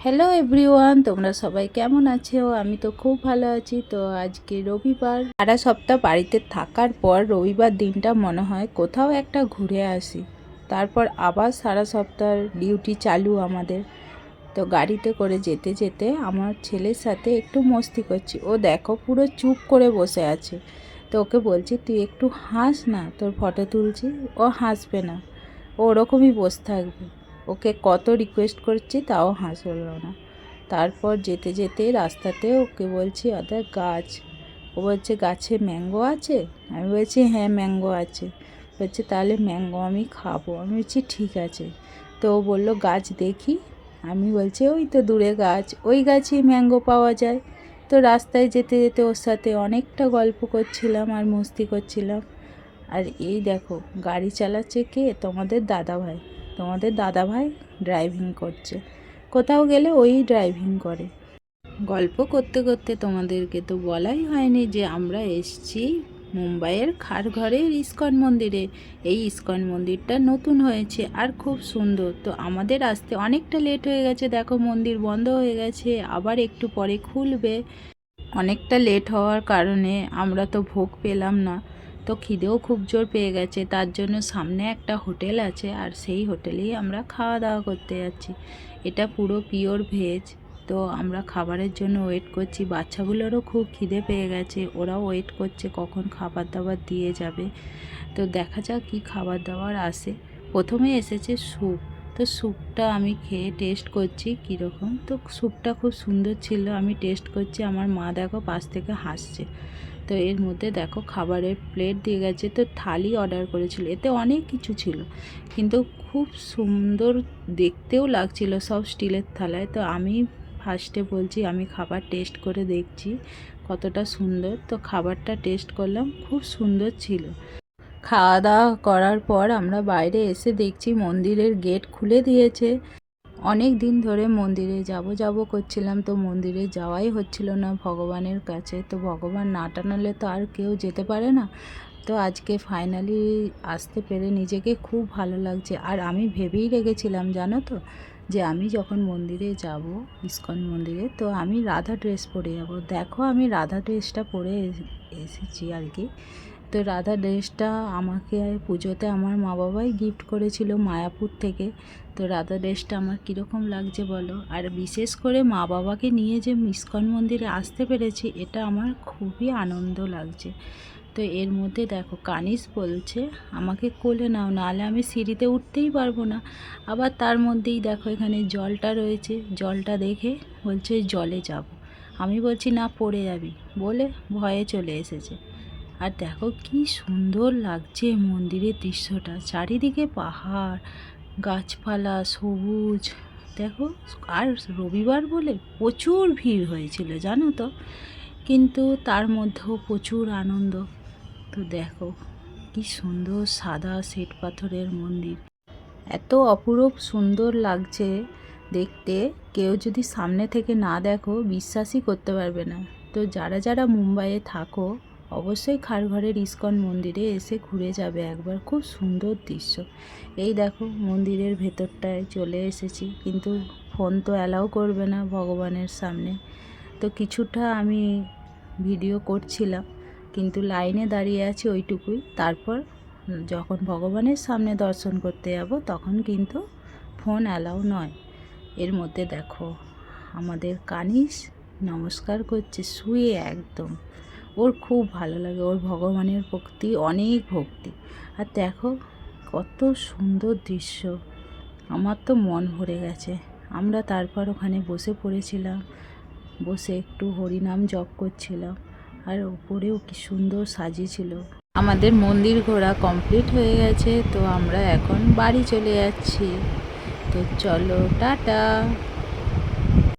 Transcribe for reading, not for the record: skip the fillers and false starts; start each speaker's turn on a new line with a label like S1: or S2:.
S1: Hello everyone, তোমরা সবাই কেমন আছো? আমি তো খুব ভালো আছি। তো আজকে রবিবার, সারা সপ্তাহ বাড়িতে থাকার পর রবিবার দিনটা মনে হয় কোথাও একটা ঘুরে আসি। তারপর আবার সারা সপ্তাহ ডিউটি চালু আমাদের। তো গাড়িতে করে যেতে যেতে আমার ছেলের সাথে একটু মস্তি করছি। ও দেখো পুরো চুপ করে বসে আছে। তো ওকে বলছি তুই একটু হাস না, তোর ফটো তুলছি। ও হাসবে না, ও ওরকমই বসে থাকবে। ওকে কত রিকোয়েস্ট করছি তাও হাসলো না। তারপর যেতে যেতে রাস্তাতে ওকে বলছি ওদের গাছ, ও বলছে গাছে ম্যাঙ্গো আছে। আমি বলছি হ্যাঁ ম্যাঙ্গো আছে। বলছে তাহলে ম্যাঙ্গো আমি খাবো। আমি বলছি ঠিক আছে। তো ও বললো গাছ দেখি। আমি বলছি ওই তো দূরে গাছ, ওই গাছেই ম্যাঙ্গো পাওয়া যায়। তো রাস্তায় যেতে যেতে ওর সাথে অনেকটা গল্প করছিলাম আর মস্তি করছিলাম। আর এই দেখো গাড়ি চালাচ্ছে কে? তোমাদের দাদাভাই। তোমাদের দাদাভাই ড্রাইভিং করছে। কোথাও গেলে ওই ড্রাইভিং করে। গল্প করতে করতে তোমাদেরকে তো বলাই হয়নি যে আমরা এসছি মুম্বাইয়ের খারঘরের ইস্কন মন্দিরে। এই ইস্কন মন্দিরটা নতুন হয়েছে আর খুব সুন্দর। তো আমাদের আসতে অনেকটা লেট হয়ে গেছে, দেখো মন্দির বন্ধ হয়ে গেছে, আবার একটু পরে খুলবে। অনেকটা লেট হওয়ার কারণে আমরা তো ভোগ পেলাম না। তো খিদেও খুব জোর পেয়ে গেছে, তার জন্য সামনে একটা হোটেল আছে আর সেই হোটেলেই আমরা খাওয়া দাওয়া করতে যাচ্ছি। এটা পুরো পিওর ভেজ। তো আমরা খাবারের জন্য ওয়েট করছি। বাচ্চাগুলোরও খুব খিদে পেয়ে গেছে, ওরাও ওয়েট করছে কখন খাবার দাবার দিয়ে যাবে। তো দেখা যাক কী খাবার দাবার আসে। প্রথমে এসেছে স্যুপ। তো স্যুপটা আমি খেয়ে টেস্ট করছি কীরকম। তো স্যুপটা খুব সুন্দর ছিল। আমি টেস্ট করছি, আমার মা দেখো পাশ থেকে হাসছে। তো এর মধ্যে দেখো খাবারের প্লেট দিয়ে গেছে। তো থালি অর্ডার করেছিল, এতে অনেক কিছু ছিল কিন্তু খুব সুন্দর দেখতেও লাগছিল, সব স্টিলের থালায়। তো আমি ফার্স্টে বলছি আমি খাবার টেস্ট করে দেখছি কতটা সুন্দর। তো খাবারটা টেস্ট করলাম, খুব সুন্দর ছিল। খাওয়া দাওয়া করার পর আমরা বাইরে এসে দেখছি মন্দিরের গেট খুলে দিয়েছে। অনেক দিন ধরে মন্দিরে যাব যাব করছিলাম, তো মন্দিরে যাওয়াই হচ্ছিল না ভগবানের কাছে। তো ভগবান না টানালে তো আর কেউ যেতে পারে না। তো আজকে ফাইনালি আসতে পেরে নিজেকে খুব ভালো লাগছে। আর আমি ভেবেই রেখেছিলাম জানো তো, যে আমি যখন মন্দিরে যাব ইস্কন মন্দিরে, তো আমি রাধা ড্রেস পরে যাব। দেখো আমি রাধা ড্রেসটা পরে এসেছি আর কি। তো রাধা ড্রেসটা আমাকে পুজোতে আমার মা বাবাই গিফট করেছিল মায়াপুর থেকে। তো রাধা ড্রেসটা আমার কীরকম লাগছে বলো। আর বিশেষ করে মা বাবাকে নিয়ে যে ইস্কন মন্দিরে আসতে পেরেছি, এটা আমার খুবই আনন্দ লাগছে। তো এর মধ্যে দেখো কানিস বলছে আমাকে কোলে নাও, নাহলে আমি সিঁড়িতে উঠতেই পারবো না। আবার তার মধ্যেই দেখো এখানে জলটা রয়েছে, জলটা দেখে বলছে জলে যাব। আমি বলছি না পড়ে যাবি বলে ভয়ে চলে এসেছে। আর দেখো কি সুন্দর লাগছে মন্দিরের দৃশ্যটা, চারিদিকে পাহাড়, গাছপালা, সবুজ। দেখো আর রবিবার বলে প্রচুর ভিড় হয়েছিল জানো তো, কিন্তু তার মধ্যেও প্রচুর আনন্দ। তো দেখো কি সুন্দর সাদা শ্বেত পাথরের মন্দির, এত অপরূপ সুন্দর লাগছে দেখতে। কেউ যদি সামনে থেকে না দেখো বিশ্বাসই করতে পারবে না। তো যারা যারা মুম্বাইয়ে থাকো অবশ্যই খারঘরের ইস্কন মন্দিরে এসে ঘুরে যাবে একবার, খুব সুন্দর দৃশ্য। এই দেখো মন্দিরের ভেতরটায় চলে এসেছি, কিন্তু ফোন তো অ্যালাউ করবে না ভগবানের সামনে। তো কিছুটা আমি ভিডিও করছিলাম, কিন্তু লাইনে দাঁড়িয়ে আছি ওইটুকুই। তারপর যখন ভগবানের সামনে দর্শন করতে যাব তখন কিন্তু ফোন অ্যালাউ নয়। এর মধ্যে দেখো আমাদের কানিস নমস্কার করছে শুয়ে একদম। ওর খুব ভালো লাগে, ওর ভগবানের ভক্তি, অনেক ভক্তি। আর দেখো কত সুন্দর দৃশ্য, আমার তো মন ভরে গেছে। আমরা তারপর ওখানে বসে পড়েছিলাম, বসে একটু হরিনাম জপ করছিলাম। আর উপরেও কি সুন্দর সাজিয়েছিল। আমাদের মন্দির ঘোরা কমপ্লিট হয়ে গেছে, তো আমরা এখন বাড়ি চলে যাচ্ছি। তো চলো টাটা।